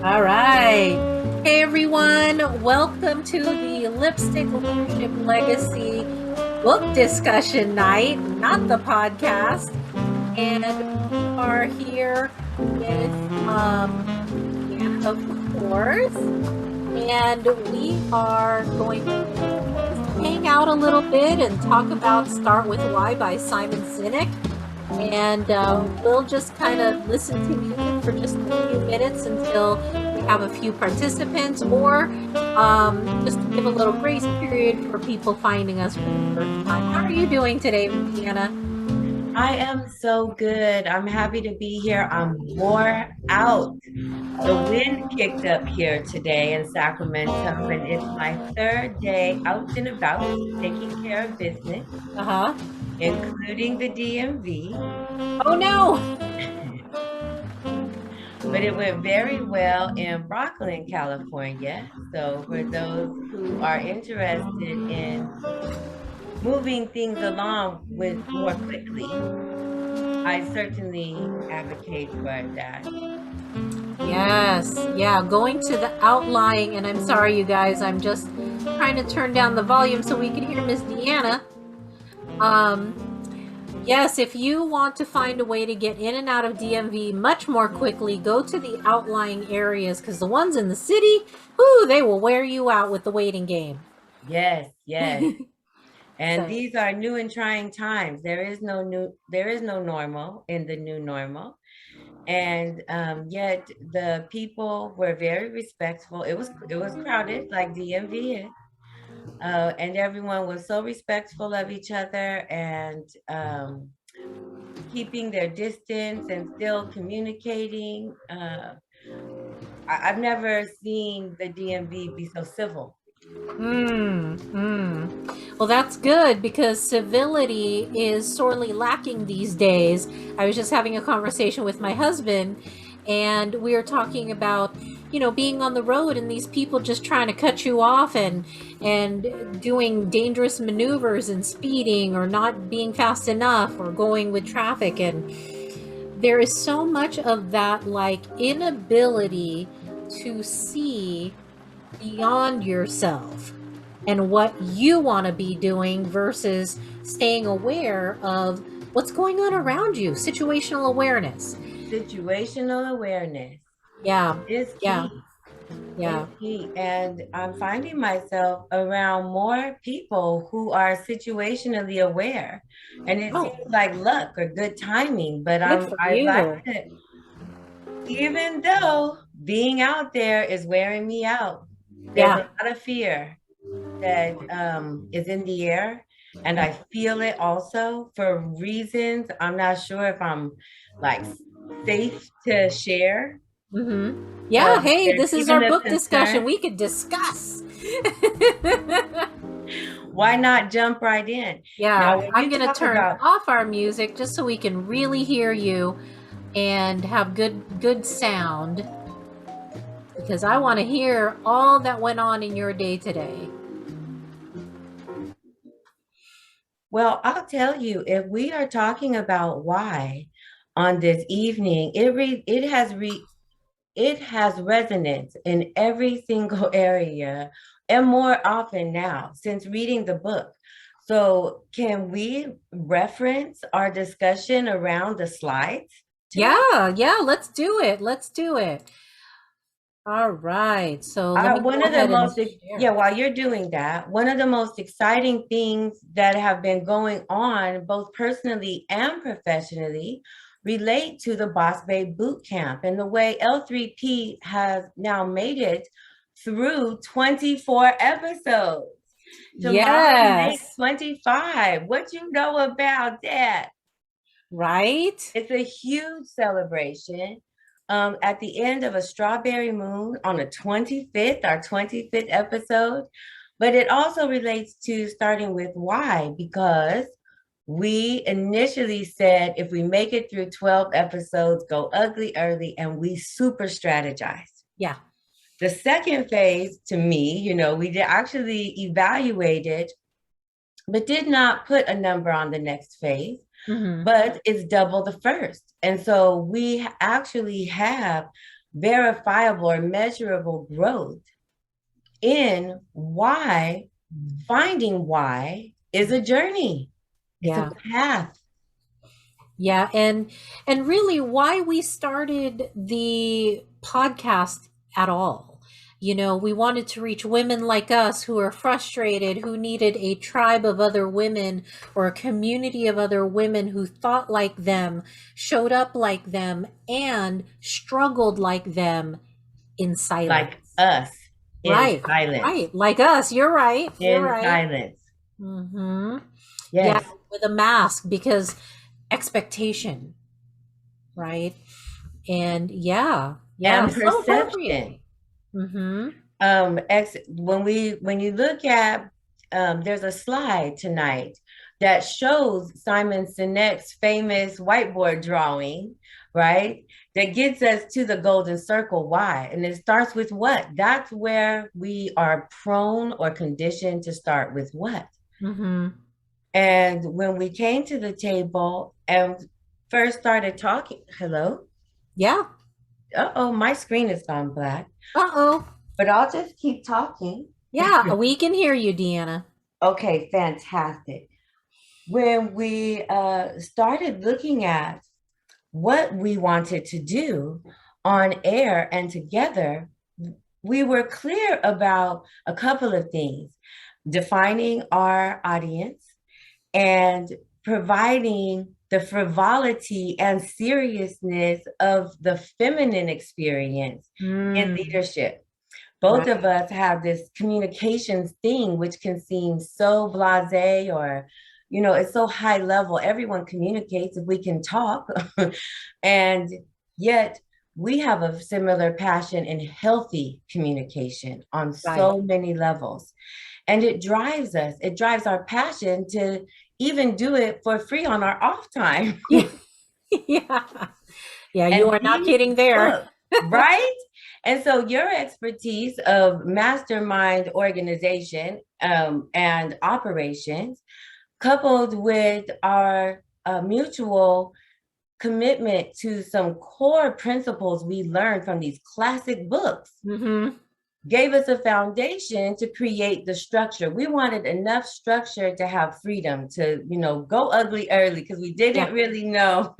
All right. Hey, everyone. Welcome to the Lipstick Leadership Legacy book discussion night, not the podcast. And we are here with Deanna, of course. And we are going to just hang out a little bit and talk about Start With Why by Simon Sinek. And we'll just kind of listen to music for just a few minutes until we have a few participants, or just to give a little grace period for people finding us for the first time. How are you doing today, Deanna? I am so good. I'm happy to be here. I'm wore out. The wind kicked up here today in Sacramento, and it's my third day out and about taking care of business, Uh-huh. including the DMV. Oh no. But it went very well in Brooklyn, California. So for those who are interested in moving things along with more quickly, I certainly advocate for that. Yes, yeah, going to the outlying, and I'm sorry, you guys, I'm just trying to turn down the volume so we can hear Miss Deanna. Um, yes, if you want to find a way to get in and out of DMV much more quickly, go to the outlying areas because the ones in the city, whoo, they will wear you out with the waiting game. Yes, yes. And So, these are new and trying times. There is no normal in the new normal. And yet the people were very respectful. It was crowded like DMV is. And everyone was so respectful of each other and keeping their distance and still communicating. I've never seen the DMV be so civil. well, that's good because civility is sorely lacking these days. I was just having a conversation with my husband, and we were talking about, being on the road and these people just trying to cut you off and doing dangerous maneuvers and speeding or not being fast enough or going with traffic. And there is so much of that, like, inability to see beyond yourself and what you want to be doing versus staying aware of what's going on around you. Situational awareness. Situational awareness Yeah, is yeah, key. Is yeah. key. And I'm finding myself around more people who are situationally aware. And it Oh, seems like luck or good timing, but good for I like you. to, even though being out there is wearing me out, there's Yeah, a lot of fear that is in the air. And I feel it also for reasons I'm not sure if I'm like safe to share. yeah. So Hey, there's this is even our the book discussion. concern. We could discuss. Why not jump right in? Now, Yeah, when I'm you gonna talk turn about, off our music just so we can really hear you and have good sound because I want to hear all that went on in your day today. well, I'll tell you, if we are talking about why on this evening, it has resonance in every single area and more often now since reading the book. So, can we reference our discussion around the slides today? Yeah, yeah, let's do it. Let's do it. All right. So let me One go of the ahead and yeah, share. while you're doing that, one of the most exciting things that have been going on, both personally and professionally, relate to the Boss Babe Boot Camp and the way L3P has now made it through 24 episodes. Tomorrow makes Yes. 25. What you know about that? Right? It's a huge celebration. At the end of a strawberry moon on the 25th, our 25th episode. But it also relates to starting with why, because we initially said if we make it through 12 episodes, go ugly early, and we super strategized. Yeah. The second phase to me, we did actually evaluated, but did not put a number on the next phase, Mm-hmm. but it's double the first. And so we actually have verifiable or measurable growth in why. Finding why is a journey. It's a Yeah. path. Yeah, and really why we started the podcast at all. You know, we wanted to reach women like us who are frustrated, who needed a tribe of other women or a community of other women who thought like them, showed up like them, and struggled like them in silence. Like us, in Right, silence. right. Like us. You're right. You're In right. silence. Mm-hmm. Yeah, Yes. with a mask because expectation, right? And yeah, yeah, And so appropriate. perception. Mm-hmm. When you look at, there's a slide tonight that shows Simon Sinek's famous whiteboard drawing, right? That gets us to the golden circle. Why? And it starts with what? That's where we are prone or conditioned to start with what? Mm-hmm. And when we came to the table and first started talking, hello? Yeah. Uh-oh, my screen has gone black, Uh-oh. but I'll just keep talking. Yeah, we can hear you, Deanna. Okay, fantastic. When we started looking at what we wanted to do on air and together, we were clear about a couple of things: defining our audience and providing the frivolity and seriousness of the feminine experience in Mm, leadership. Both right. of us have this communications thing, which can seem so blasé, or, it's so high level. Everyone communicates if we can talk. And yet we have a similar passion in healthy communication on Right. so many levels. And it drives us, it drives our passion to even do it for free on our off time. Yeah. Yeah. Yeah, you And are not these kidding there. books, right? And so your expertise of mastermind organization, and operations, coupled with our mutual commitment to some core principles we learned from these classic books, Mm-hmm. gave us a foundation to create the structure. We wanted enough structure to have freedom to, go ugly early, because we Yeah. didn't really know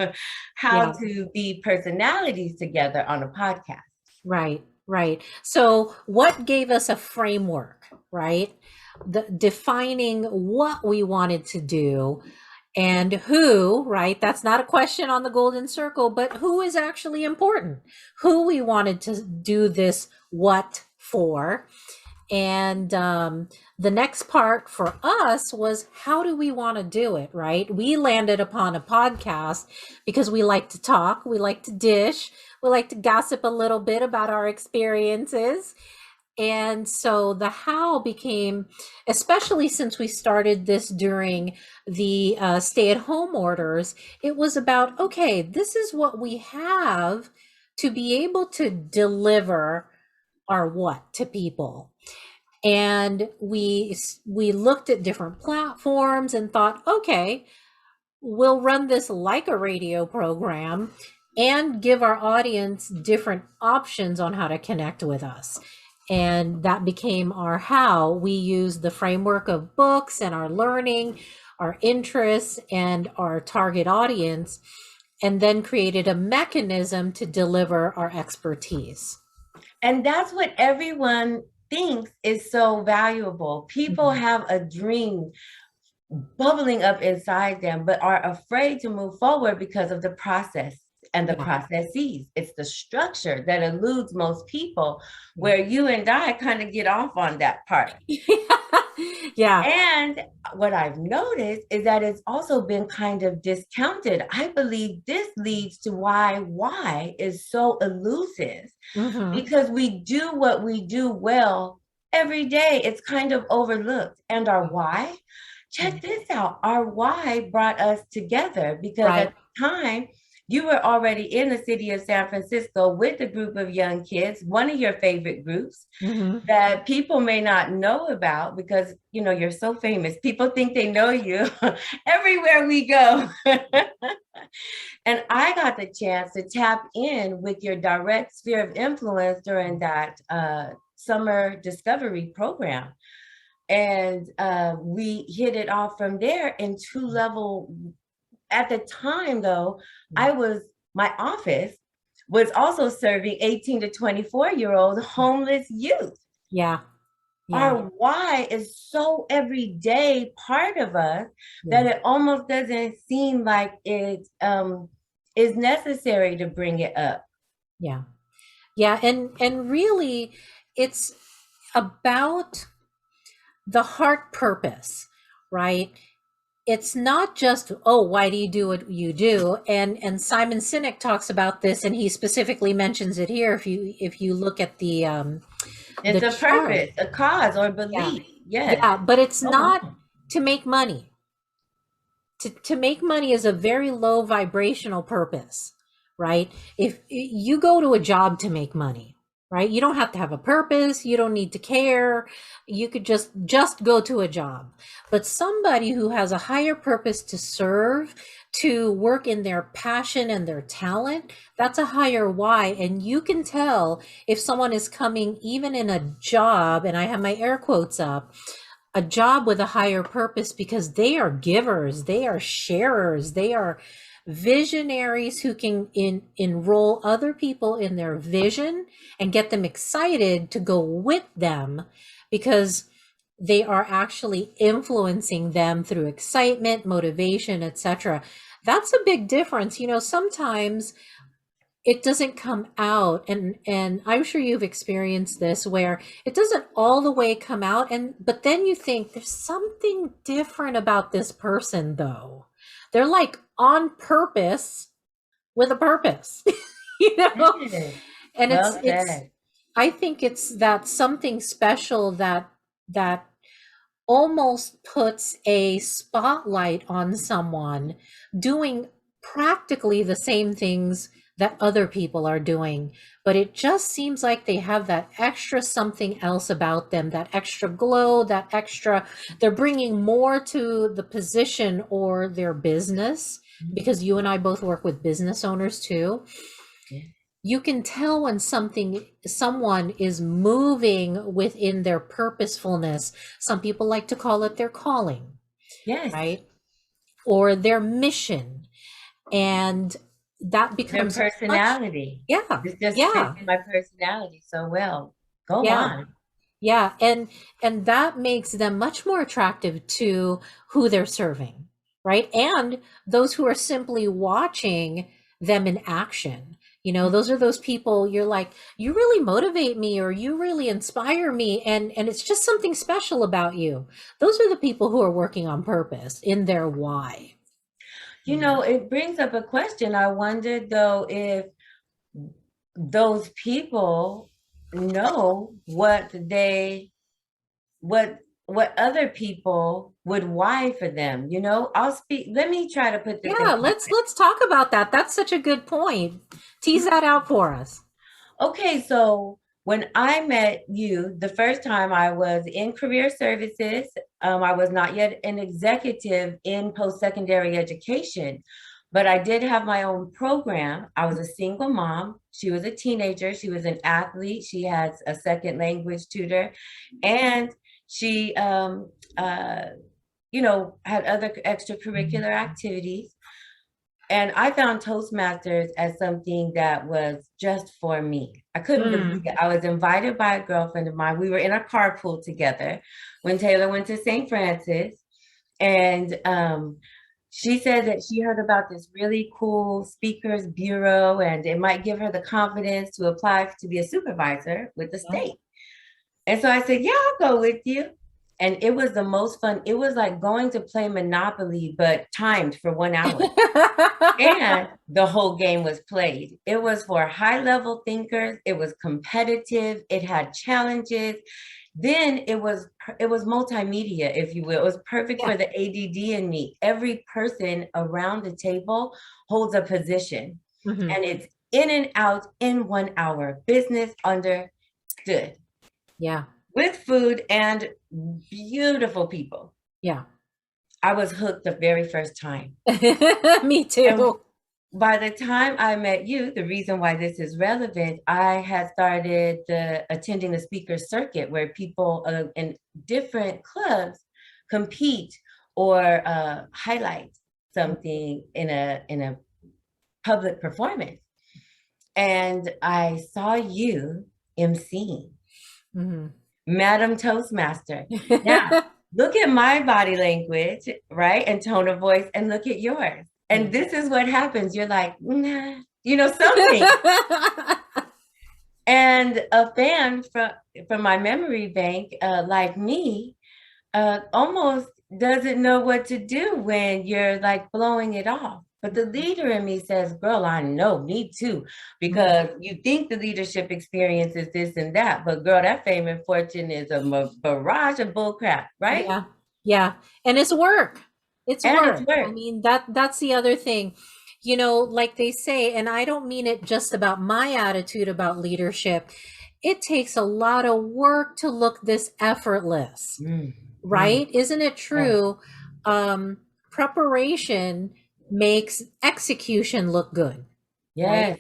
how Yeah. to be personalities together on a podcast. Right, right. So, what gave us a framework, right? Defining what we wanted to do and who, right? That's not a question on the golden circle, but who is actually important, who we wanted to do this what for. And the next part for us was how do we want to do it, right? We landed upon a podcast because we like to talk, we like to dish, we like to gossip a little bit about our experiences. And so the how became, especially since we started this during the stay at home orders, it was about, okay, this is what we have to be able to deliver our what to people. And we looked at different platforms and thought, okay, we'll run this like a radio program and give our audience different options on how to connect with us. And that became our how. We used the framework of books and our learning, our interests, and our target audience, and then created a mechanism to deliver our expertise. And that's what everyone thinks is so valuable. People Mhm. have a dream bubbling up inside them, but are afraid to move forward because of the process and the Yeah. processes. It's the structure that eludes most people, Yeah. where you and I kind of get off on that part. Yeah. And what I've noticed is that it's also been kind of discounted. I believe this leads to why is so elusive, Hmm. because we do what we do well every day. It's kind of overlooked. And our why, check this out. Our why brought us together, because Right. at the time, you were already in the city of San Francisco with a group of young kids, one of your favorite groups Hmm. that people may not know about because you're so famous. People think they know you everywhere we go. And I got the chance to tap in with your direct sphere of influence during that summer discovery program. And we hit it off from there in two level. At the time, though, my office was also serving 18 to 24-year-old homeless youth. Yeah. Yeah. Our why is so everyday part of us that Yeah. it almost doesn't seem like it is necessary to bring it up. Yeah. Yeah. And really it's about the heart purpose, right? It's not just, oh, why do you do what you do? And Simon Sinek talks about this, and he specifically mentions it here. If you look at the It's a chart. purpose, a cause, or Yeah. belief. Yes. Yeah, but it's Oh, not wow. to make money. To make money is a very low vibrational purpose, right? If you go to a job to make money, right? You don't have to have a purpose, you don't need to care. You could just go to a job. But somebody who has a higher purpose to serve, to work in their passion and their talent, that's a higher why. And you can tell if someone is coming even in a job, and I have my air quotes up, a job with a higher purpose, because they are givers, they are sharers, they are visionaries who can enroll other people in their vision and get them excited to go with them, because they are actually influencing them through excitement, motivation, etc. That's a big difference. Sometimes it doesn't come out, and I'm sure you've experienced this, where it doesn't all the way come out, but then you think there's something different about this person, though. They're like on purpose with a purpose. you know Yes. and Well it's said. I think it's that something special that almost puts a spotlight on someone doing practically the same things that other people are doing, but it just seems like they have that extra something else about them, that extra glow, that extra, they're bringing more to the position or their business, because you and I both work with business owners too. You can tell when someone is moving within their purposefulness. Some people like to call it their calling, Yes. right? Or their mission. And that Their becomes much, personality. yeah, This just fits yeah, my personality so well. Go yeah, on. yeah. And that makes them much more attractive to who they're serving, right? And those who are simply watching them in action. Those are those people you're like, you really motivate me, or you really inspire me, and it's just something special about you. Those are the people who are working on purpose in their why. It brings up a question. I wonder though if those people know what other people would why for them. Let me try to put this in Yeah, let's talk about that. That's such a good point. Tease that out for us. Okay, so when I met you the first time, I was in career services. I was not yet an executive in post-secondary education, but I did have my own program. I was a single mom. She was a teenager. She was an athlete. She had a second language tutor, and she, had other extracurricular activities. And I found Toastmasters as something that was just for me. I couldn't believe Mm. it. I was invited by a girlfriend of mine. We were in a carpool together when Taylor went to St. Francis. And she said that she heard about this really cool speakers bureau and it might give her the confidence to apply to be a supervisor with the Yeah. state. And so I said, yeah, I'll go with you. And it was the most fun. It was like going to play Monopoly, but timed for 1 hour. And the whole game was played. It was for high level thinkers. It was competitive. It had challenges. Then it was multimedia, if you will. It was perfect Yeah. for the ADD in me. Every person around the table holds a position, Hmm. and it's in and out in 1 hour. Business understood Yeah. with food and beautiful people. Yeah. I was hooked the very first time. Me And too. by the time I met you, the reason why this is relevant, I had started attending the speaker circuit where people in different clubs compete or highlight something in a public performance. And I saw you emceeing, Hmm. Madam Toastmaster. Now, look at my body language, right? And tone of voice, and look at yours. Yeah. And this is what happens. You're like, nah, you know, something. And a fan from my memory bank, like me, almost doesn't know what to do when you're like blowing it off. But the leader in me says, girl, I know, me too, because you think the leadership experience is this and that, but girl, that fame and fortune is a barrage of bullcrap, right? Yeah. Yeah. And it's work. It's And it's work. I work. mean, that's the other thing. You know, like they say, and I don't mean it just about my attitude about leadership. It takes a lot of work to look this effortless, Mm, mm, right? Isn't it yes, true? Preparation makes execution look good, right? yes,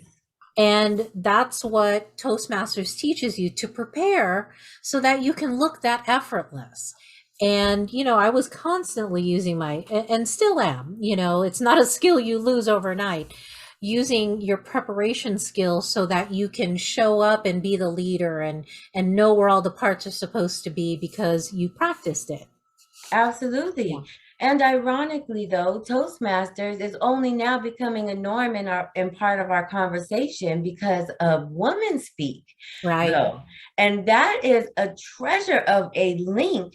And that's what Toastmasters teaches you, to prepare so that you can look that effortless. And, you know, I was constantly using and still am, you know, it's not a skill you lose overnight, using your preparation skills so that you can show up and be the leader and know where all the parts are supposed to be because you practiced it. Yeah. absolutely. And ironically, though, Toastmasters is only now becoming a norm in part of our conversation because of women speak, Right. though. And that is a treasure of a link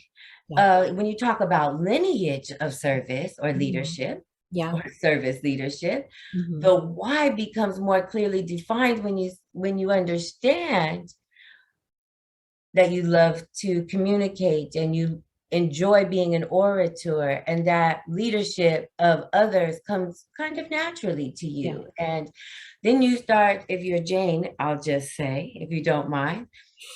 Yeah. when you talk about lineage of service or Hmm. leadership Yeah. or service leadership. Hmm. The why becomes more clearly defined when you understand that you love to communicate and you enjoy being an orator, and that leadership of others comes kind of naturally to Yeah. you. And then you start, if you're Jane, I'll just say, if you don't mind,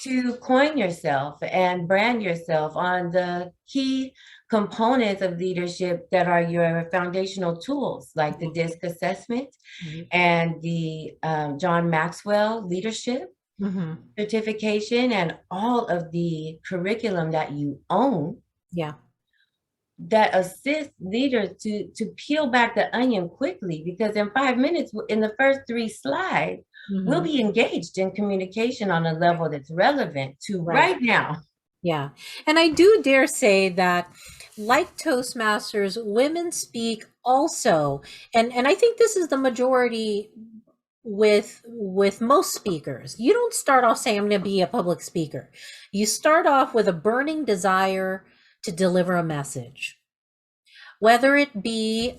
to coin yourself and brand yourself on the key components of leadership that are your foundational tools, like the DISC assessment Right. and the John Maxwell leadership Hmm. certification, and all of the curriculum that you own Yeah. that assists leaders to peel back the onion quickly, because in 5 minutes, in the first 3 slides, we'll Hmm. be engaged in communication on a level that's relevant to Right. right now. Yeah. And I do dare say that, like Toastmasters, women speak also. And I think this is the majority with most speakers. You don't start off saying, I'm going to be a public speaker. You start off with a burning desire to deliver a message. Whether it be,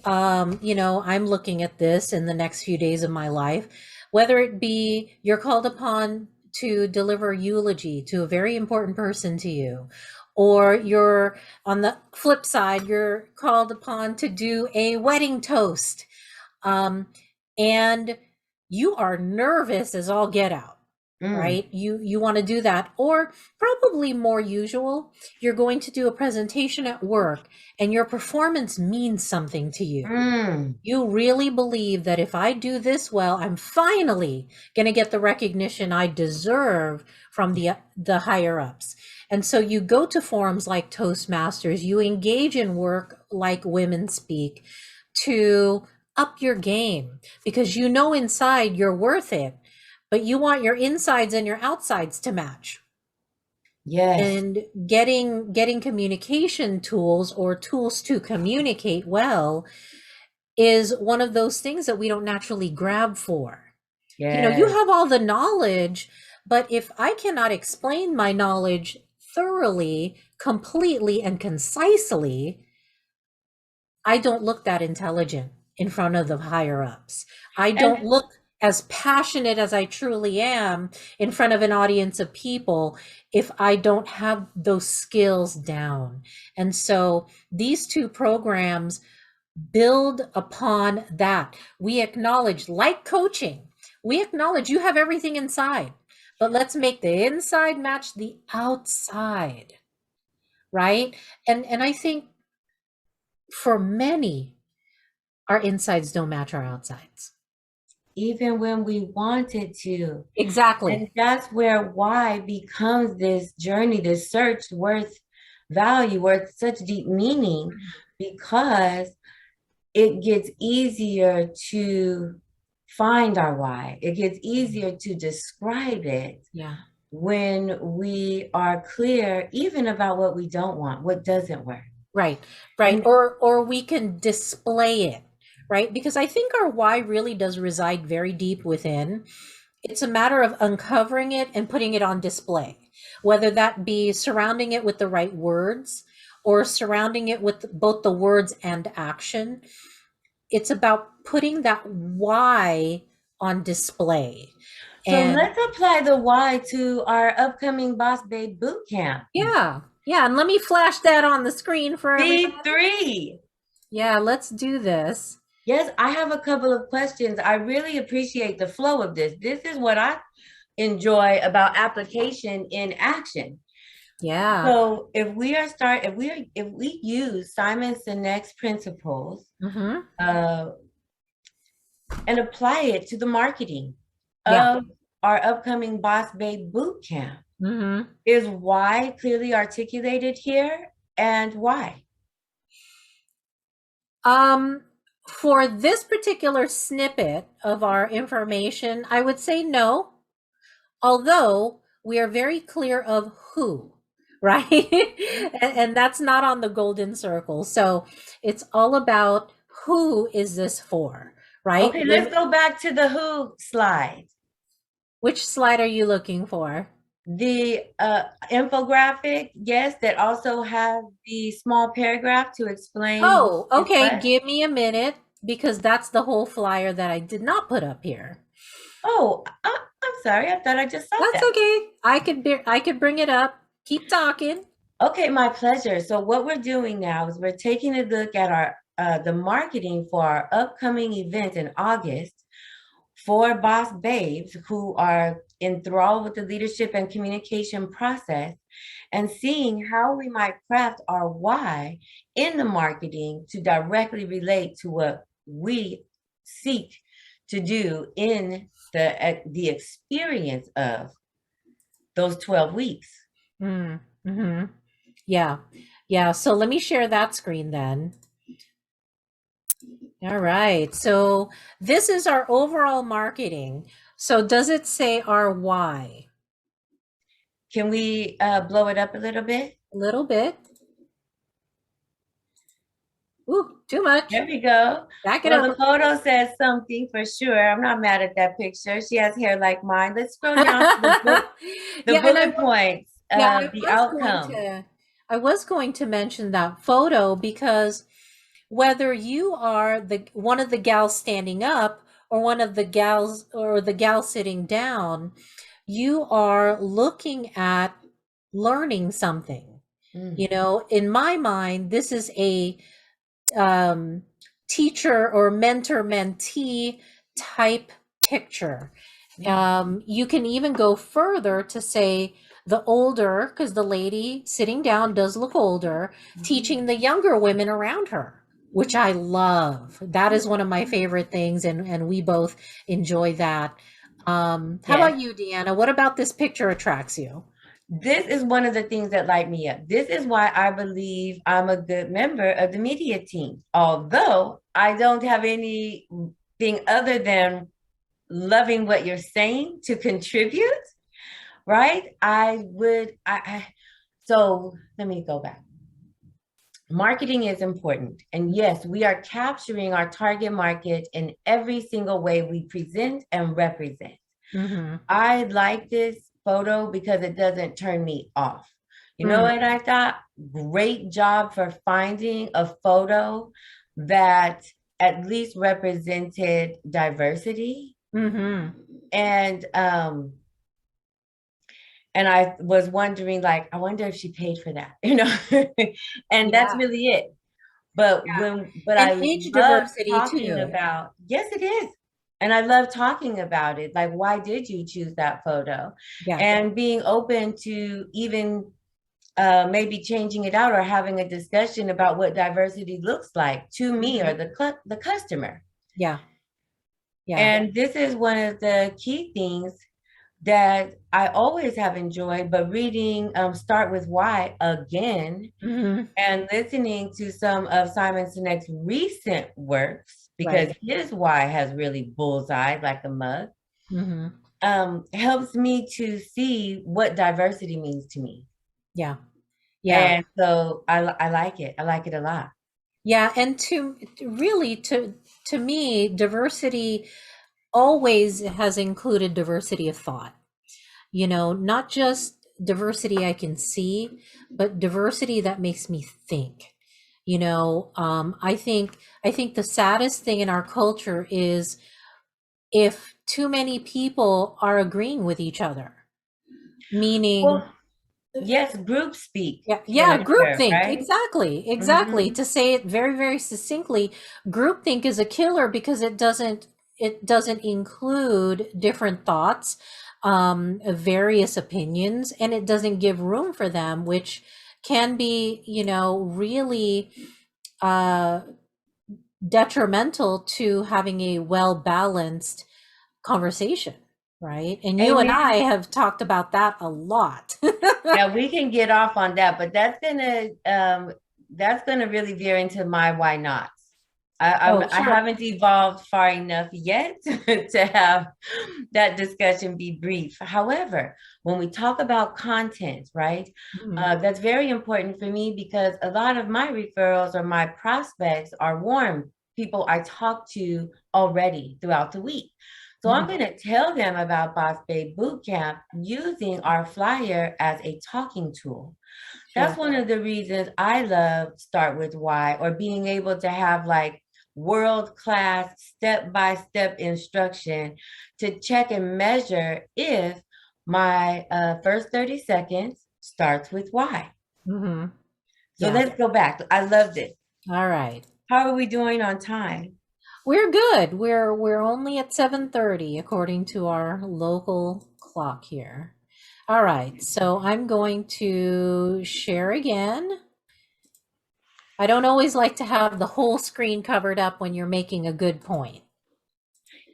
you know, I'm looking at this in the next few days of my life, whether it be you're called upon to deliver eulogy to a very important person to you, or you're on the flip side, you're called upon to do a wedding toast, um, and you are nervous as all get out, Mm, right? You want to do that. Or probably more usual, you're going to do a presentation at work and your performance means something to you. mm, You really believe that if I do this well, I'm finally going to get the recognition I deserve from the higher ups. And so you go to forums like Toastmasters, you engage in work like Women Speak to up your game, because you know inside you're worth it, but you want your insides and your outsides to match. yes. And getting communication tools or tools to communicate well is one of those things that we don't naturally grab for. You know, you Yes. have all the knowledge, but if I cannot explain my knowledge thoroughly, completely, and concisely, I don't look that intelligent in front of the higher ups. I don't And look as passionate as I truly am in front of an audience of people if I don't have those skills down. And so these two programs build upon that. We acknowledge, like coaching, we acknowledge you have everything inside, but let's make the inside match the outside, right? And I think for many, our insides don't match our outsides. Even when we wanted to. And Exactly. that's where why becomes this journey, this search worth value, worth such deep meaning, because it gets easier to find our why. It gets easier to describe it Yeah. when we are clear even about what we don't want, what doesn't work. Right. Right. And Or we can display it, right? Because I think our why really does reside very deep within. It's a matter of uncovering it and putting it on display, whether that be surrounding it with the right words or surrounding it with both the words and action. It's about putting that why on display. so And let's apply the why to our upcoming Boss Babe boot camp. yeah, yeah. And let me flash that on the screen for everybody. B3. Yeah, let's do this. Yes, I have a couple of questions. I really appreciate the flow of this. This is what I enjoy about application in action. Yeah. So if we use Simon Sinek's principles Mm-hmm. uh, and apply it to the marketing Yeah. of our upcoming Boss Babe boot camp, Mm-hmm. is why clearly articulated here and why? Um, for this particular snippet of our information, I would say no, although we are very clear of who, right? And that's not on the golden circle. So it's all about who is this for, right? Okay, let's go back to the who slide. Which slide are you looking for? The infographic, yes, that also has the small paragraph to explain who Oh, is okay. what. Give me a minute because that's the whole flyer that I did not put up here. Oh, I'm sorry. I thought I just saw That's that. okay. I could bring it up. Keep talking. Okay, my pleasure. So what we're doing now is we're taking a look at our the marketing for our upcoming event in August for Boss Babes who are enthralled with the leadership and communication process, and seeing how we might craft our why in the marketing to directly relate to what we seek to do in the experience of those 12 weeks. Mm-hmm. Yeah. Yeah. So let me share that screen then. All right. So this is our overall marketing. So does it say our why? Can we blow it up a little bit? A little bit. Ooh, too much. There we go. Back it Well, up. the photo says something for sure. I'm not mad at that picture. She has hair like mine. Let's scroll down to the Yeah, and bullet points yeah, of the outcome. I was going to mention that photo because whether you are the one of the gals standing up or one of the gals or the gal sitting down, you are looking at learning something. Mm. You know, in my mind, this is a um, teacher or mentor mentee type picture. You can even go further to say the older, because the lady sitting down does look older, teaching the younger women around her, which I love. That is one of my favorite things, and we both enjoy that. How Yes. about you, Deanna? What about this picture attracts you? This is one of the things that light me up. This is why I believe I'm a good member of the media team. Although I don't have anything other than loving what you're saying to contribute, right? So let me go back. Marketing is important. And yes, we are capturing our target market in every single way we present and represent. Mm-hmm. I like this photo because it doesn't turn me off. You know Mm. what I thought? Great job for finding a photo that at least represented diversity Mm-hmm. And and I was wondering, like, I wonder if she paid for that, you know? And that's Yeah. really it. But And I age love diversity talking too. about, yes, it is. And I love talking about it. Like, why did you choose that photo? Yeah. And being open to even maybe changing it out or having a discussion about what diversity looks like to me Mhm. or the customer. Yeah. Yeah. And this is one of the key things that I always have enjoyed, but reading Start With Why again Hmm. and listening to some of Simon Sinek's recent works, because Right. his why has really bullseye like a mug, Hmm. helps me to see what diversity means to me. Yeah. Yeah. And so I like it. I like it a lot. Yeah. And really to me, diversity always has included diversity of thought. Not just diversity I can see, but diversity that makes me think. I think the saddest thing in our culture is if too many people are agreeing with each other, meaning, Well, yes, group speak yeah, can yeah, occur, groupthink. right? Exactly, exactly. Mm-hmm. To say it very, very succinctly, groupthink is a killer because it doesn't include different thoughts, various opinions, and it doesn't give room for them, which can be, really uh, detrimental to having a well balanced conversation, right? And you and I Amen. have talked about that a lot. Yeah, we can get off on that, but that's gonna really veer into my why nots. Oh, I sure. haven't evolved far enough yet to have that discussion be brief. However, when we talk about content, right, Mhm. that's very important for me because a lot of my referrals or my prospects are warm people I talk to already throughout the week. So I'm Mhm. going to tell them about Boss Babe Bootcamp using our flyer as a talking tool. That's Sure. one of the reasons I love Start With Why, or being able to have like world-class step-by-step instruction to check and measure if my first 30 seconds starts with why. Mhm. So Yeah. let's go back. I loved it. All right. How are we doing on time? We're good. We're only at 7:30 according to our local clock here. All right. So I'm going to share again. I don't always like to have the whole screen covered up when you're making a good point.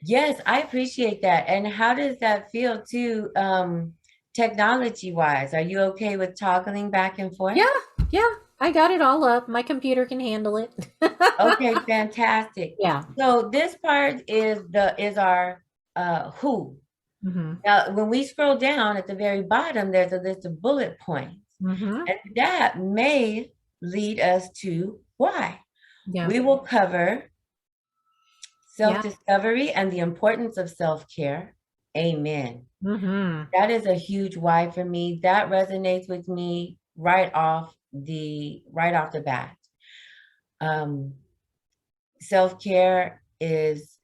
Yes, I appreciate that. And how does that feel too, technology wise? Are you okay with toggling back and forth? Yeah. Yeah. I got it all up. My computer can handle it. Okay, fantastic. Yeah. So this part is our who. Mhm. Now, when we scroll down at the very bottom, there's a list of bullet points, Mhm. and that may lead us to why. Yeah. We will cover Yeah. self-discovery and the importance of self-care. Amen. Mhm. That is a huge why for me. That resonates with me right off the bat. Um, Self-care is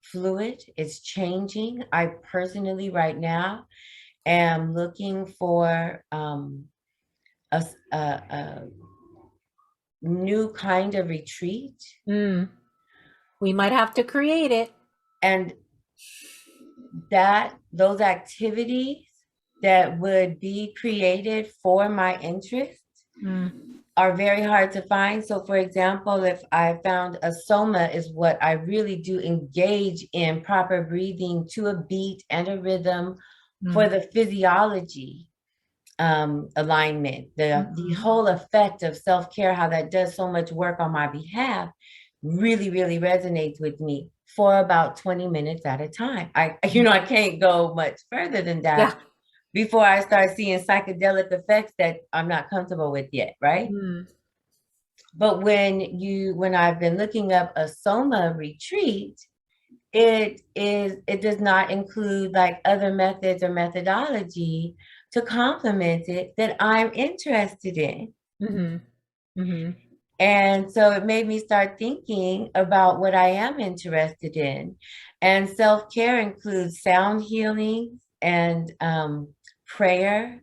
fluid, it's changing. I personally, right now, am looking for a new kind of retreat. Mm. We might have to create it. And that those activities that would be created for my interest Mm. are very hard to find. So for example, if I found a soma is what I really do engage in proper breathing to a beat and a rhythm for Mm. the physiology alignment, the Mhm. whole effect of self-care, how that does so much work on my behalf, really, really resonates with me for about 20 minutes at a time. I can't go much further than that Yeah. before I start seeing psychedelic effects that I'm not comfortable with yet, right? Mm. But when I've been looking up a soma retreat, it does not include like other methods or methodology to complement it that I'm interested in. Mhm. Mhm. And so it made me start thinking about what I am interested in. And self-care includes sound healing and prayer,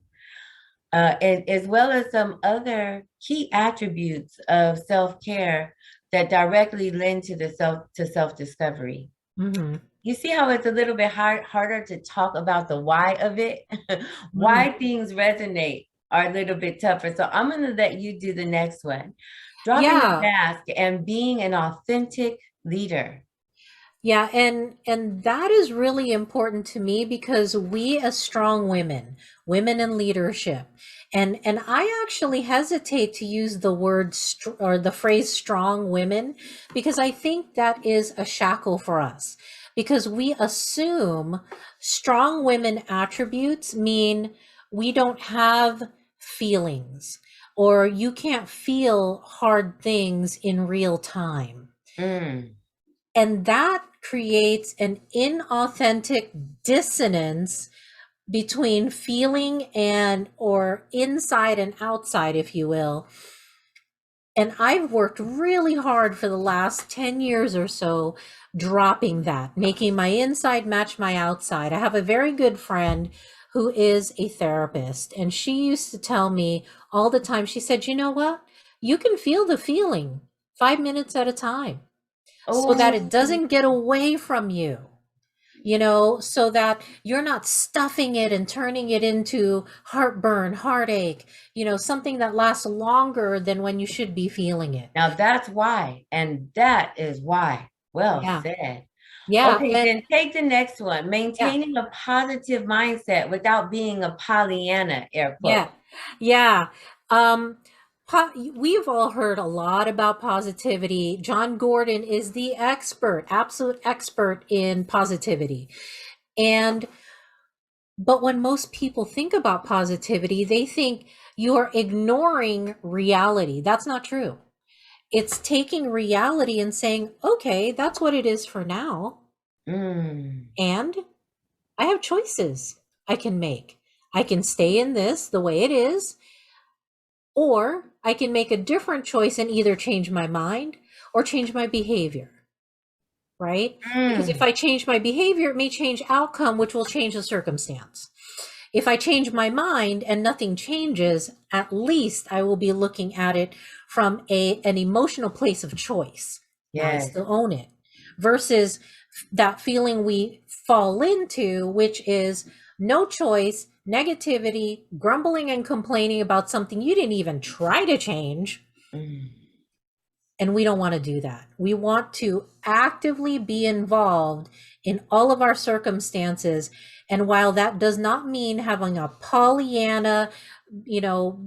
as well as some other key attributes of self-care that directly lend to self-discovery. Mm-hmm. You see how it's a little bit harder to talk about the why of it? Mm-hmm. Why things resonate are a little bit tougher. So I'm going to let you do the next one. Dropping the Yeah. mask and being an authentic leader. Yeah, and that is really important to me because we as strong women, women in leadership, and I actually hesitate to use the word or the phrase strong women because I think that is a shackle for us because we assume strong women attributes mean we don't have feelings or you can't feel hard things in real time. Mm, And that creates an inauthentic dissonance between feeling and or inside and outside, if you will. And I've worked really hard for the last 10 years or so dropping that, making my inside match my outside. I have a very good friend who is a therapist, and she used to tell me all the time, she said, you know what? You can feel the feeling 5 minutes at a time so that it oh, doesn't get away from you, so that you're not stuffing it and turning it into heartburn, heartache, something that lasts longer than when you should be feeling it. now that's why. And that is why. Well Yeah. said. Yeah. Okay, And then take the next one. yeah. Maintaining a positive mindset without being a Pollyanna, air Yeah. quote. Yeah. Um, we've all heard a lot about positivity. John Gordon is the expert, absolute expert in positivity. And But when most people think about positivity, they think you're ignoring reality. That's not true. It's taking reality and saying, okay, that's what it is for now. Mm, And I have choices I can make. I can stay in this the way it is, or I can make a different choice and either change my mind or change my behavior, right? Because if mm. I change my behavior, it may change outcome, which will change the circumstance. If I change my mind and nothing changes, at least I will be looking at it from an emotional place of choice. Now I Yes. still own it versus that feeling we fall into, which is no choice, negativity, grumbling and complaining about something you didn't even try to change. Mm. And we don't want to do that. We want to actively be involved in all of our circumstances. And while that does not mean having a Pollyanna,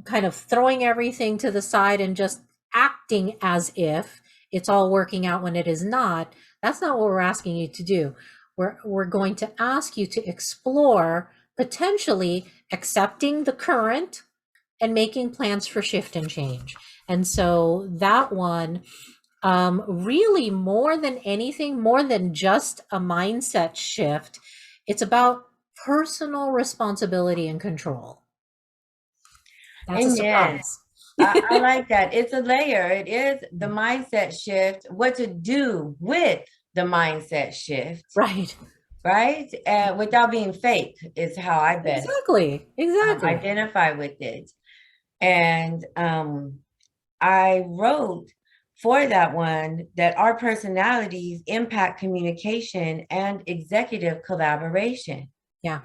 kind of throwing everything to the side and just acting as if it's all working out when it is not, that's not what we're asking you to do. We're going to ask you to explore potentially accepting the current and making plans for shift and change. And so that one, really more than anything, more than just a mindset shift, it's about personal responsibility and control. That's a Amen. surprise. I like that. It's a layer. It is the mindset shift, what to do with the mindset shift, Right. right? Without being fake is how I best Exactly. Exactly. identify with it. And I wrote for that one that our personalities impact communication and executive collaboration. Yeah.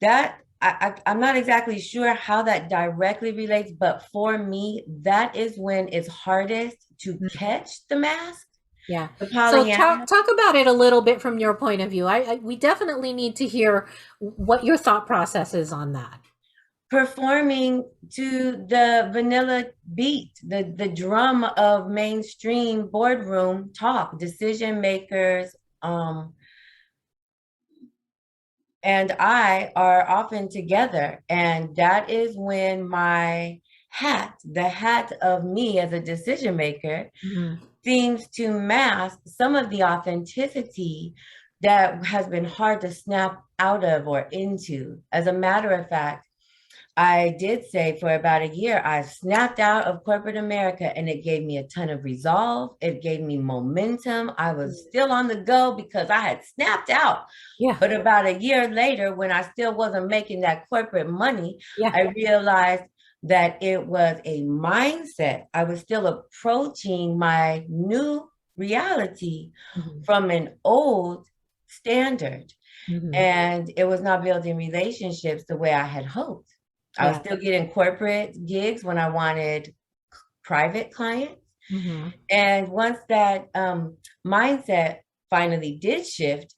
That I'm not exactly sure how that directly relates, but for me, that is when it's hardest to Mm. catch the mask, Yeah. the So Pollyanna, talk about it a little bit from your point of view. We definitely need to hear what your thought process is on that. performing to the vanilla beat, the drum of mainstream boardroom talk, decision makers, and I are often together. And that is when my the hat of me as a decision maker, Mhm. seems to mask some of the authenticity that has been hard to snap out of or into. As a matter of fact, I did say for about a year, I snapped out of corporate America and it gave me a ton of resolve. It gave me momentum. I was still on the go because I had snapped out. Yeah. But about a year later, when I still wasn't making that corporate money, Yeah. I realized that it was a mindset. I was still approaching my new reality Mhm. from an old standard. Mhm. And it was not building relationships the way I had hoped. I was Yeah. still getting corporate gigs when I wanted private clients. Mhm. And once that mindset finally did shift,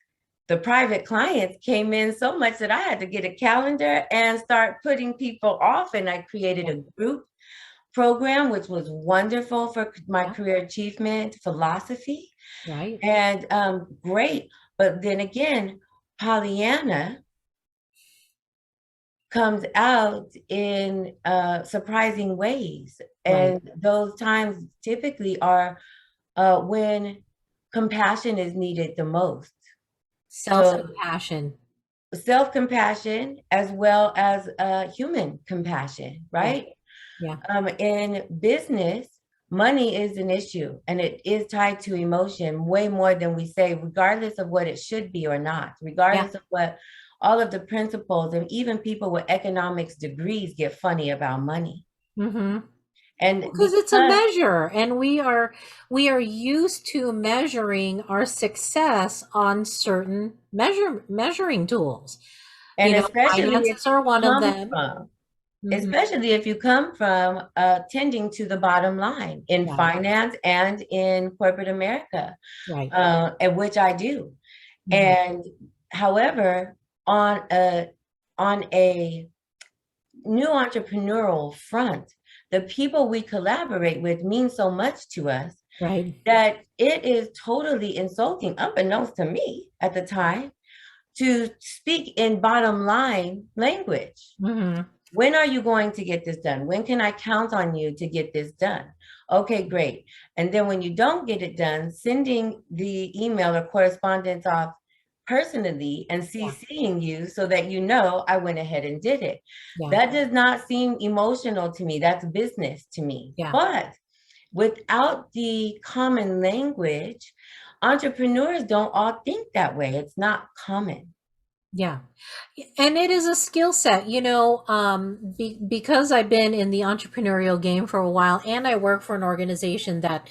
the private clients came in so much that I had to get a calendar and start putting people off. And I created Yeah. a group program, which was wonderful for my Yeah. career achievement philosophy. Right. And great. But then again, Pollyanna comes out in surprising ways. Right. And those times typically are when compassion is needed the most. So Self-compassion. self-compassion as well as human compassion, Yeah. right? Yeah. In business, money is an issue and it is tied to emotion way more than we say, regardless of what it should be or not, Yeah. regardless of what all of the principles and even people with economics degrees get funny about money. Mhm. And Because it's a because, measure, and we are used to measuring our success on certain measuring tools. and especially if Finances are you one of come them. from, Mhm. especially if you come from tending to the bottom line in Right. finance and in corporate America, Right. and which I do. Mhm. And however, on a new entrepreneurial front, the people we collaborate with mean so much to us Right. that it is totally insulting, unbeknownst to me at the time, to speak in bottom line language. Mhm. When are you going to get this done? When can I count on you to get this done? Okay, great. And then when you don't get it done, sending the email or correspondence off personally and Yeah. CCing you so that you know I went ahead and did it. Yeah. That does not seem emotional to me. That's business to me. Yeah. But without the common language, entrepreneurs don't all think that way. It's not common. Yeah. And it is a skill set, because I've been in the entrepreneurial game for a while and I work for an organization that,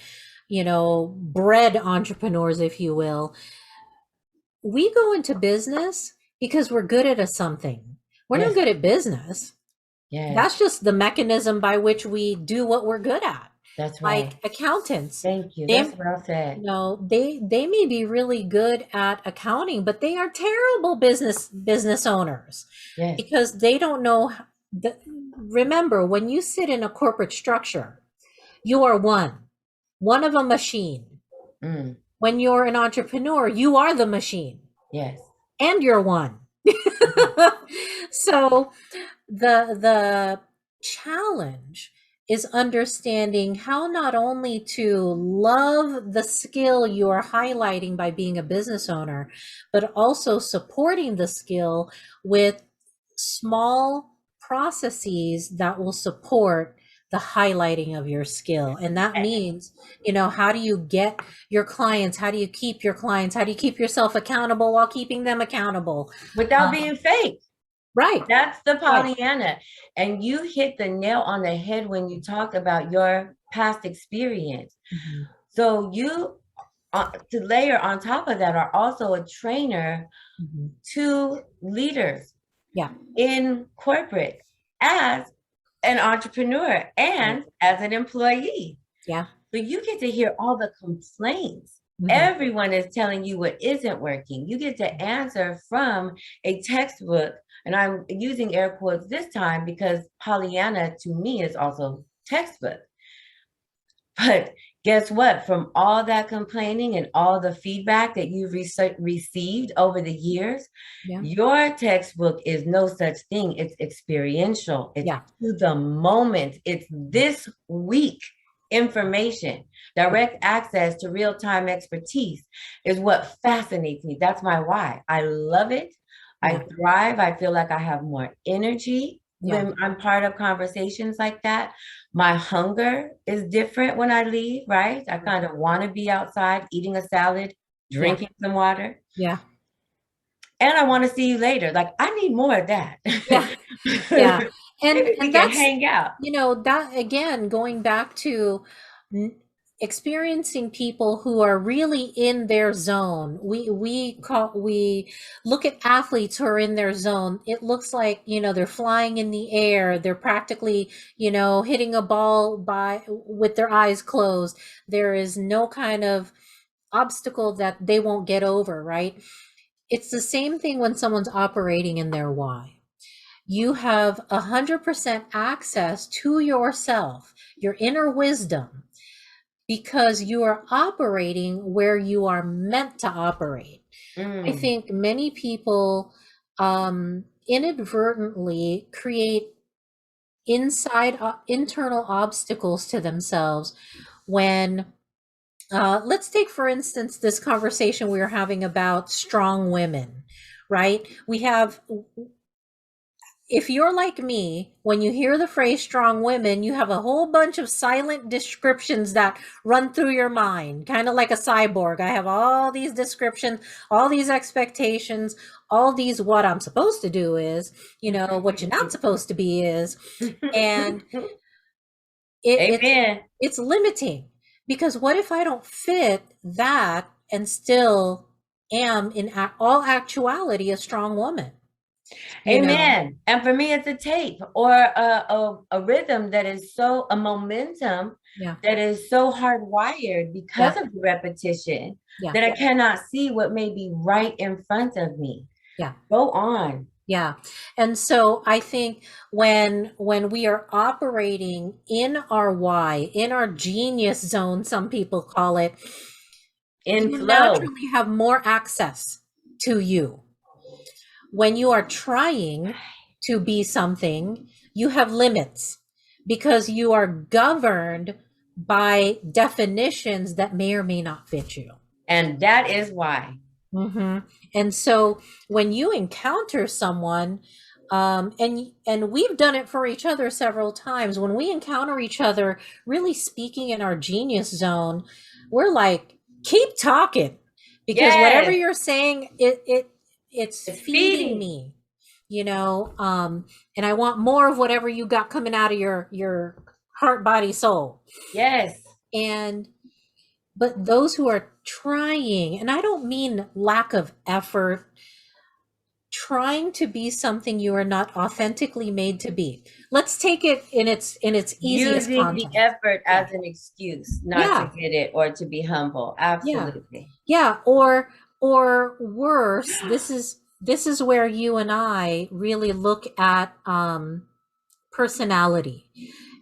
bred entrepreneurs, if you will. We go into business because we're good at something. We're not Yes, good at business. yes, That's just the mechanism by which we do what we're good at. that's right. Like accountants, Thank you. That's they well said. they may be really good at accounting, but they are terrible business owners Yes. because they don't know the, remember, when you sit in a corporate structure, you are one of a machine. Mm, When you're an entrepreneur, you are the machine yes. and you're one. Mhm. So the challenge is understanding how not only to love the skill you are highlighting by being a business owner, but also supporting the skill with small processes that will support the highlighting of your skill. And that means, how do you get your clients? How do you keep your clients? How do you keep yourself accountable while keeping them accountable? Without Um, being fake. right, That's the right. Pollyanna. And you hit the nail on the head when you talked about your past experience. Mhm. So you, to layer on top of that, are also a trainer Mhm. to leaders Yeah. in corporate as an entrepreneur Right. and as an employee. Yeah. So you get to hear all the complaints. Mhm. Everyone is telling you what isn't working. You get to answer from a textbook. And I'm using air quotes this time because Pollyanna to me is also textbook. But guess what? From all that complaining and all the feedback that you've received over the years, Yeah. your textbook is no such thing. It's experiential, it's Yeah. to the moment, it's this week information. Direct access to real time expertise is what fascinates me. That's my why. I love it. I Yeah. thrive. I feel like I have more energy. Yeah. when I'm part of conversations like that. My hunger is different when I leave, right? I kind of want to be outside eating a salad, Yeah. drinking some water, Yeah. and I want to see you later. Like, I need more of that. Yeah. Yeah. Maybe we And can that's, hang out. that again, going back to n- experiencing people who are really in their zone. We look at athletes who are in their zone. It looks like, they're flying in the air. They're practically, hitting a ball by with their eyes closed. There is no kind of obstacle that they won't get over, right? It's the same thing when someone's operating in their why. You have 100% access to yourself, your inner wisdom, because you are operating where you are meant to operate. I Mm, think many people inadvertently create internal obstacles to themselves when, let's take, for instance, this conversation we were having about strong women, right? If you're like me, when you hear the phrase strong women, you have a whole bunch of silent descriptions that run through your mind, kind of like a cyborg. I have all these descriptions, all these expectations, all these what I'm supposed to do is, what you're not supposed to be is. And it, it's Amen. it's limiting, because what if I don't fit that and still am in all actuality a strong woman? You know? Amen. And for me, it's a tape or a rhythm that is a momentum Yeah. that is so hardwired because Yeah. of the repetition Yeah. that I cannot see what may be right in front of me. Yeah. Go on. Yeah. And so I think when we are operating in our why, in our genius zone, some people call it, In you flow. naturally have more access to you. When you are trying to be something, you have limits because you are governed by definitions that may or may not fit you. And that is why. And so when you encounter someone, and we've done it for each other several times, when we encounter each other, really speaking in our genius zone, we're like, keep talking, because whatever Yes, you're saying, it's it's feeding feeding. me, and I want more of whatever you got coming out of your heart, body, soul. Yes. And but those who are trying, and I don't mean lack of effort, trying to be something you are not authentically made to be. Let's take it in its easiest Using the context. effort Yeah. as an excuse not to Yeah. get it or to be humble. Yeah. Absolutely. Yeah. Or worse, this is where you and I really look at personality.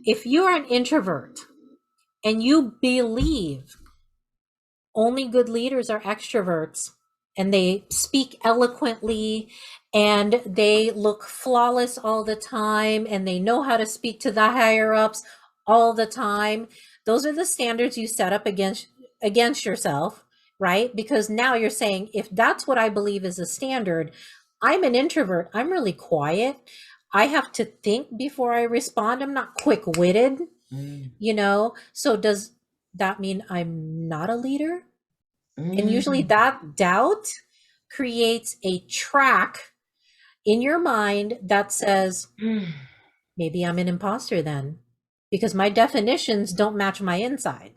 If you're an introvert and you believe only good leaders are extroverts and they speak eloquently and they look flawless all the time and they know how to speak to the higher ups all the time, those are the standards you set up against yourself, right? Because now you're saying, if that's what I believe is a standard, I'm an introvert, I'm really quiet, I have to think before I respond, I'm not quick-witted. Mm. So does that mean I'm not a leader? And usually Mm. that doubt creates a track in your mind that says, Mm. maybe I'm an imposter then, because my definitions don't match my inside,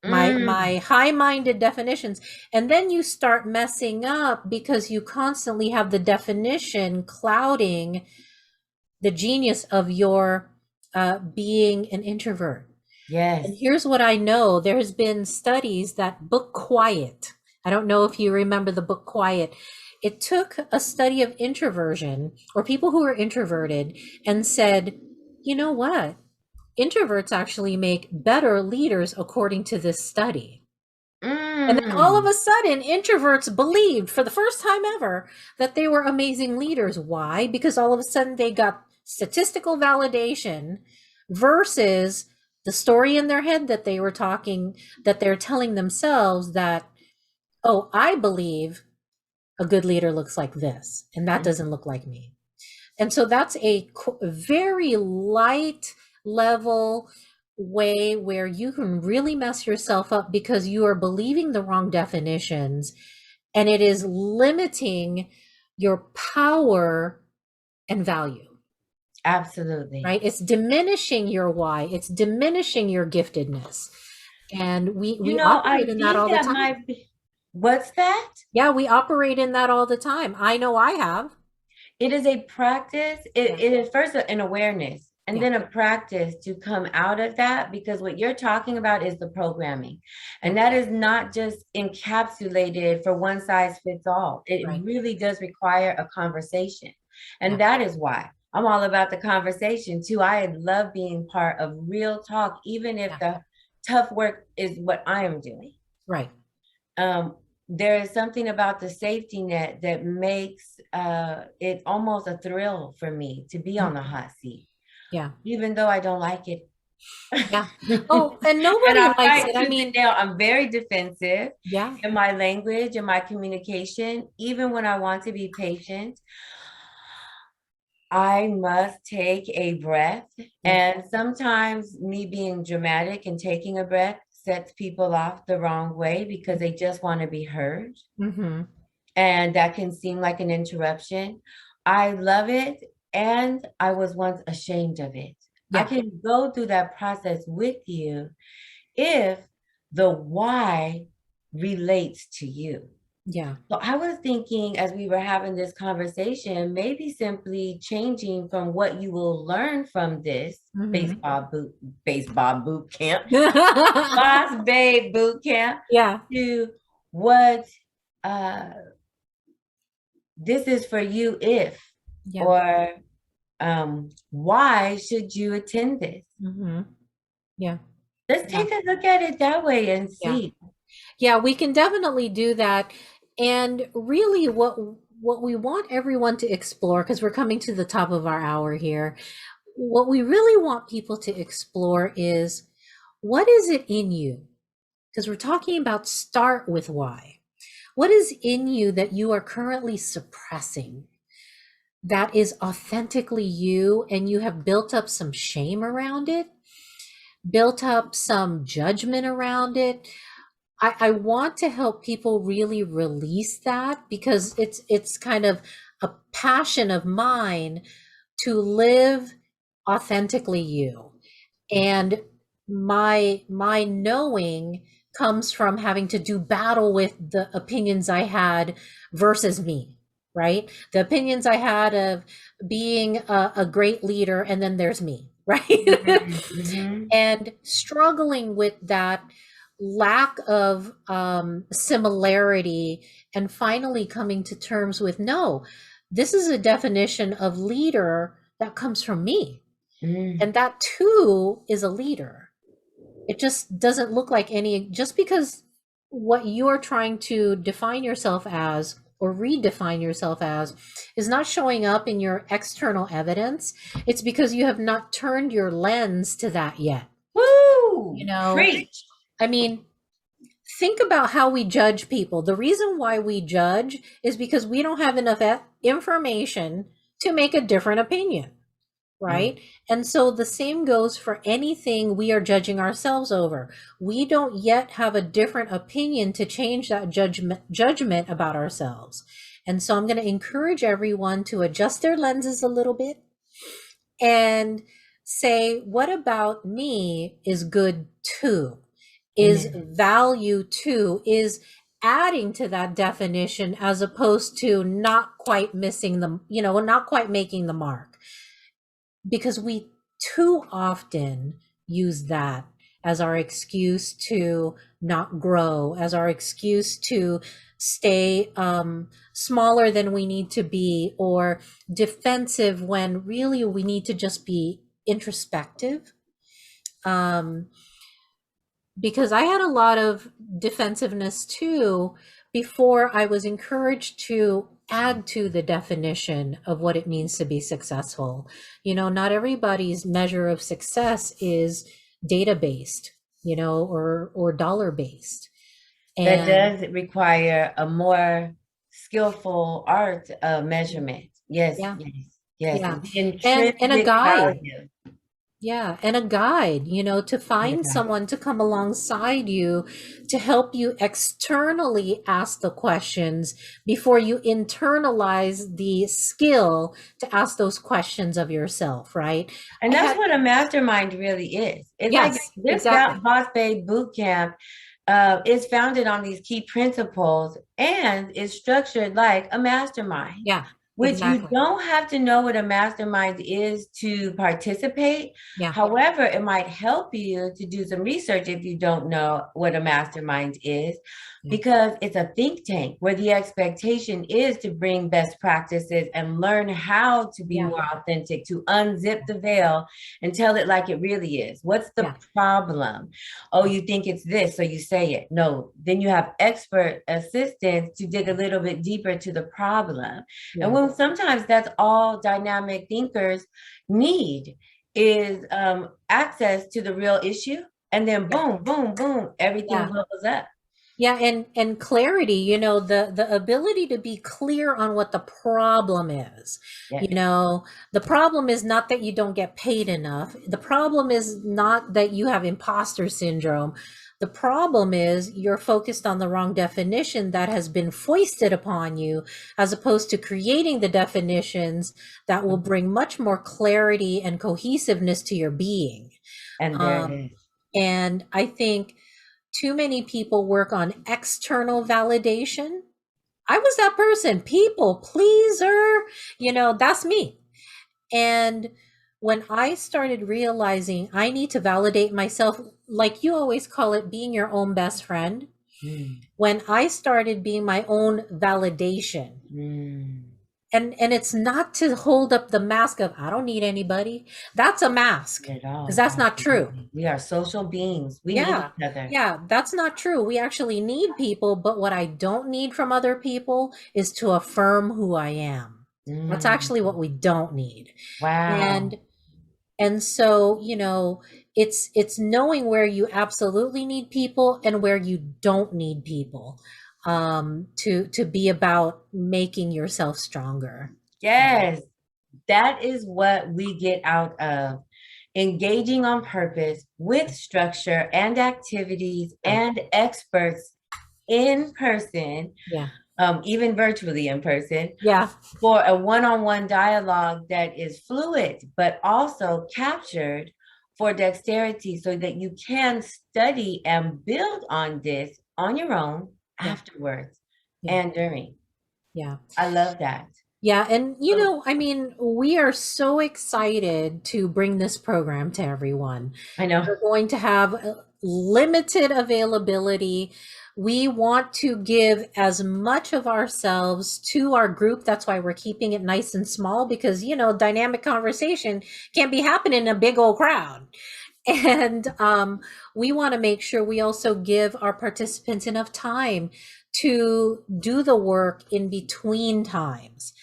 my Mm. high-minded definitions. And then you start messing up because you constantly have the definition clouding the genius of your being an introvert. And Yes. here's what I know. There has been studies that book Quiet. I don't know if you remember the book Quiet. It took a study of introversion or people who are introverted and said, you know what? Introverts actually make better leaders according to this study. And then all of Mm. a sudden, introverts believed for the first time ever that they were amazing leaders. Why? Because all of a sudden they got statistical validation versus the story in their head that they're telling themselves that, oh, I believe a good leader looks like this, and that doesn't look like me. And so that's a very light level way where you can really mess yourself up because you are believing the wrong definitions, and it is limiting your power and value. Absolutely. Right? It's diminishing your why. It's diminishing your giftedness. And we I operate in that think all the that time. might be, what's that? Yeah, we operate in that all the time. I know I have. It is a practice. Yeah. It is first an awareness and Yeah. then a practice to come out of that, because what you're talking about is the programming. And Yeah. that is not just encapsulated for one size fits all. It Right. really does require a conversation. Yeah. And that is why I'm all about the conversation too. I love being part of real talk, even if Yeah. the tough work is what I am doing. Right. There is something about the safety net that makes it almost a thrill for me to be on the hot seat, Yeah. even though I don't like it. Yeah. Oh, and And nobody I likes fight it. I tooth and mean, nail. I'm very defensive yeah. in my language and my communication. Even when I want to be patient, I must take a breath. Yeah. And sometimes me being dramatic and taking a breath sets people off the wrong way because they just want to be heard. Mm-hmm. And that can seem like an interruption. I love it, and I was once ashamed of it. I Yeah. can go through that process with you if the why relates to you. Yeah. So I was thinking as we were having this conversation, maybe simply changing from what you will learn from this Mm-hmm. baseball boot camp, boss babe boot camp, Yeah. to what uh this is for you if, Yeah. or why should you attend this? Mm-hmm. Yeah. Let's Yeah. take a look at it that way and Yeah. see. Yeah, we can definitely do that. And really what we want everyone to explore, because we're coming to the top of our hour here, what we really want people to explore is, what is it in you? Because we're talking about start with why. What is in you that you are currently suppressing that is authentically you, and you have built up some shame around it, built up some judgment around it? I want to help people really release that, because it's kind of a passion of mine to live authentically you. And my knowing comes from having to do battle with the opinions I had versus me, right? The opinions I had of being a great leader, and then there's me, right? Mm-hmm. And struggling with that lack of similarity, and finally coming to terms with, no, this is a definition of leader that comes from me, Mm-hmm. and that too is a leader. It just doesn't look like any, just because what you're trying to define yourself as or redefine yourself as is not showing up in your external evidence. It's because you have not turned your lens to that yet. Woo! You know, Preach. I mean, think about how we judge people. The reason why we judge is because we don't have enough information to make a different opinion, Mm. right? And so the same goes for anything we are judging ourselves over. We don't yet have a different opinion to change that judgment about ourselves. And so I'm going to encourage everyone to adjust their lenses a little bit and say, what about me is good too, is Amen. value too, is adding to that definition, as opposed to not quite missing them, not quite making the mark. Because we too often use that as our excuse to not grow, as our excuse to stay smaller than we need to be, or defensive, when really we need to just be introspective. Because I had a lot of defensiveness too before I was encouraged to add to the definition of what it means to be successful. Not everybody's measure of success is data based, or dollar based. That And does require a more skillful art of measurement. Yes, yeah, yes, Yes, Yeah. the And a intrinsic guide. value. Yeah, and a guide, to find Yeah. someone to come alongside you to help you externally ask the questions before you internalize the skill to ask those questions of yourself, right? And I that's had, what a mastermind really is. It's like yes, this exactly. Boss Babe Boot Camp is founded on these key principles and is structured like a mastermind, Yeah, which you exactly. don't have to know what a mastermind is to participate. Yeah, However, it might help you to do some research if you don't know what a mastermind is, yeah, because it's a think tank where the expectation is to bring best practices and learn how to be yeah, more authentic, to unzip the veil and tell it like it really is. What's the yeah, problem? Oh, you think it's this, so you say it. No, then you have expert assistance to dig a little bit deeper to the problem. And yeah, when sometimes that's all dynamic thinkers need is access to the real issue. And then yeah, boom, boom, boom, everything yeah. bubbles up. Yeah, and clarity, the ability to be clear on what the problem is. Yes. The problem is not that you don't get paid enough. The problem is not that you have imposter syndrome. The problem is you're focused on the wrong definition that has been foisted upon you, as opposed to creating the definitions that will bring much more clarity and cohesiveness to your being. And there it Um, is. and I think too many people work on external validation. I was that person, people pleaser, that's me. And when I started realizing I need to validate myself, like you always call it, being your own best friend, Mm, when I started being my own validation, mm. and it's not to hold up the mask of I don't need anybody. That's a mask, Not at all. because that's not true. Absolutely. We are social beings. We need Yeah. each other. Yeah, that's not true. We actually need people, but what I don't need from other people is to affirm who I am. That's Mm. actually what we don't need. Wow. And and so, it's knowing where you absolutely need people and where you don't need people, to be about making yourself stronger. Yes, that is what we get out of engaging on purpose with structure and activities Yeah. and experts in person, Yeah. even virtually in person, Yeah. for a one-on-one dialogue that is fluid, but also captured for dexterity so that you can study and build on this on your own Yeah. afterwards Yeah. and during. Yeah. I love that. Yeah, and So I mean, we are so excited to bring this program to everyone. I know. We're going to have limited availability. We want to give as much of ourselves to our group. That's why we're keeping it nice and small, because, dynamic conversation can't be happening in a big old crowd. And we want to make sure we also give our participants enough time to do the work in between times.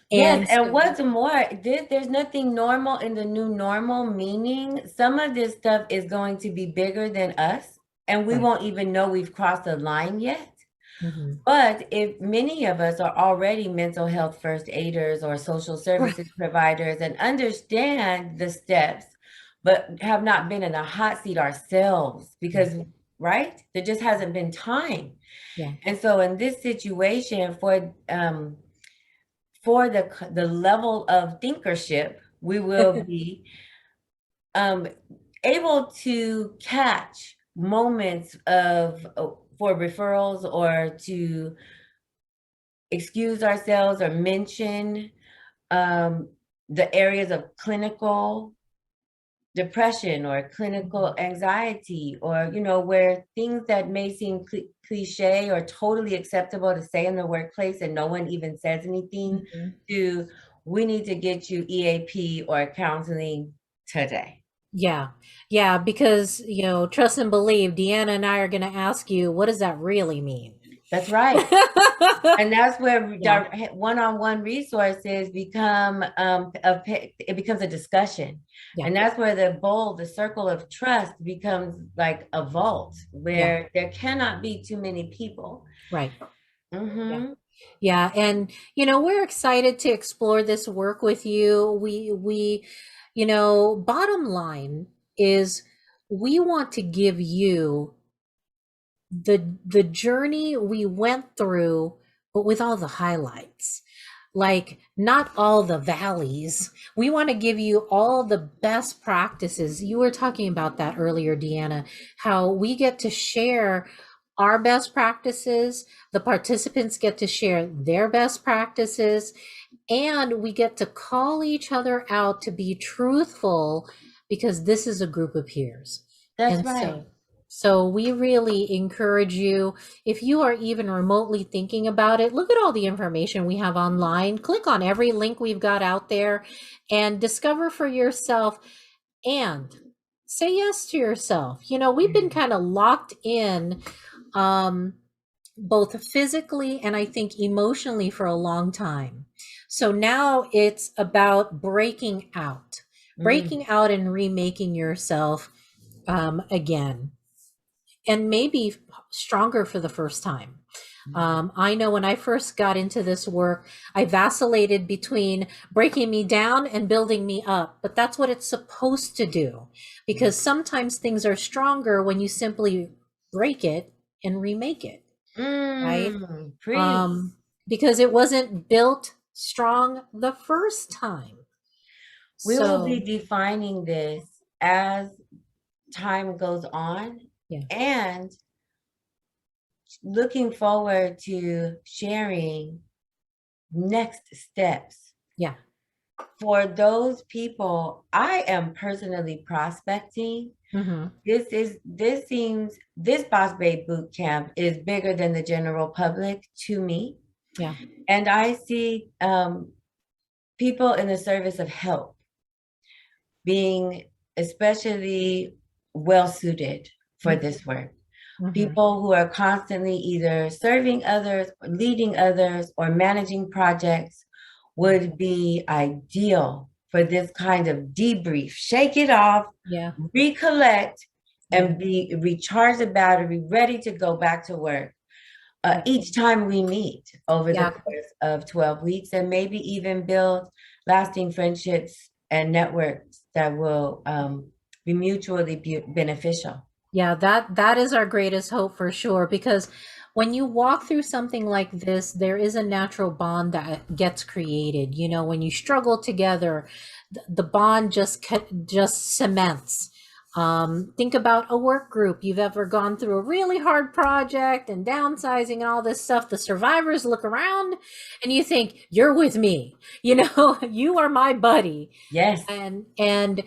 Yes, And and so, what's more, there's nothing normal in the new normal, meaning some of this stuff is going to be bigger than us, and we right. won't even know we've crossed the line yet. Mhm. But if many of us are already mental health first aiders or social Right. services providers and understand the steps, but have not been in a hot seat ourselves Yeah. because, right, there just hasn't been time. Yeah. And so in this situation, for the level of thinkership, we will be um, able to catch moments of for referrals or to excuse ourselves or mention um, the areas of clinical depression or clinical anxiety, or where things that may seem cliche or totally acceptable to say in the workplace and no one even says anything, Mhm. to we need to get you EAP or counseling today. Yeah. Yeah, because, trust and believe, Deanna and I are going to ask you, what does that really mean? That's right. And that's where Yeah. one-on-one resources become it becomes a discussion. Yeah. And that's where the circle of trust becomes like a vault Yeah. where there cannot be too many people. Right. Yeah. Mm-hmm. Yeah, and we're excited to explore this work with you. Bottom line is we want to give you the journey we went through, but with all the highlights. Like, not all the valleys. We want to give you all the best practices. You were talking about that earlier, Deanna, how we get to share our best practices, the participants get to share their best practices, and we get to call each other out to be truthful because this is a group of peers. That's And right. so we really encourage you, if you are even remotely thinking about it, look at all the information we have online, click on every link we've got out there, and discover for yourself and say yes to yourself. We've been kind of locked in, um, both physically and I think emotionally for a long time. So now it's about Mm. breaking out and remaking yourself, again, and maybe stronger for the first time. I know when I first got into this work, I vacillated between breaking me down and building me up, but that's what it's supposed to do, because sometimes things are stronger when you simply break it and remake it, right? Preach. Um, because it wasn't built strong the first time. We will be So, defining this as time goes on yeah, and looking forward to sharing next steps. yeah. For those people, I am personally prospecting. Hmm. This Boss Babe boot camp is bigger than the general public to me. Yeah. And I see people in the service of help being especially well suited for this work. Hmm. People who are constantly either serving others, or leading others, or managing projects would be ideal for this kind of debrief. Shake it off, Yeah. recollect, Yeah. and be recharge the battery, ready to go back to work. Yeah. Each time we meet over the Yeah. course of 12 weeks, and maybe even build lasting friendships and networks that will be mutually beneficial. Yeah, that is our greatest hope for sure, because when you walk through something like this, there is a natural bond that gets created. When you struggle together, the bond just cements. Think about a work group. You've ever gone through a really hard project and downsizing and all this stuff. The survivors look around and you think, you're with me. You are my buddy. Yes. And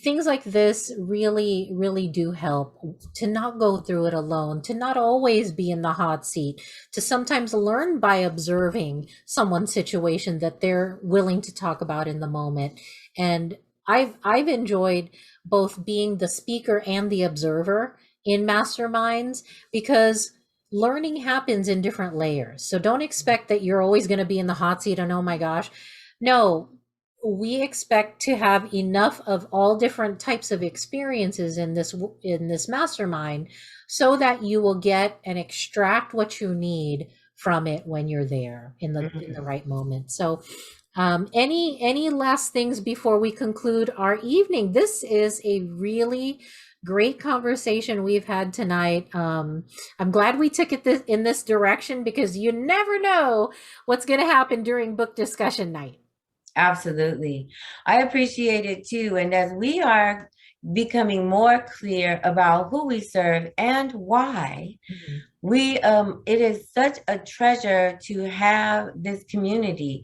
things like this really really do help to not go through it alone, to not always be in the hot seat, to sometimes learn by observing someone's situation that they're willing to talk about in the moment. And I've enjoyed both being the speaker and the observer in masterminds, because learning happens in different layers. So don't expect that you're always going to be in the hot seat and, oh my gosh, no, we expect to have enough of all different types of experiences in this mastermind, so that you will get and extract what you need from it when you're there in the Mhm. right moment. So, any last things before we conclude our evening? This is a really great conversation we've had tonight. I'm glad we took it in this direction, because you never know what's going to happen during book discussion night. Absolutely. I appreciate it too. And as we are becoming more clear about who we serve and why, Mhm. it is such a treasure to have this community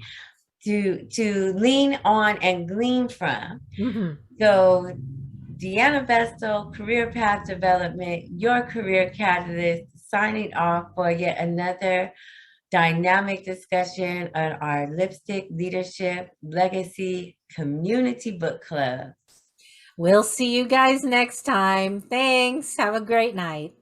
to lean on and glean from. Mhm. So Deanna Vestal, Career Path Development, your career catalyst, signing off for yet another dynamic discussion on our Lipstick Leadership Legacy Community Book Club. We'll see you guys next time. Thanks. Have a great night.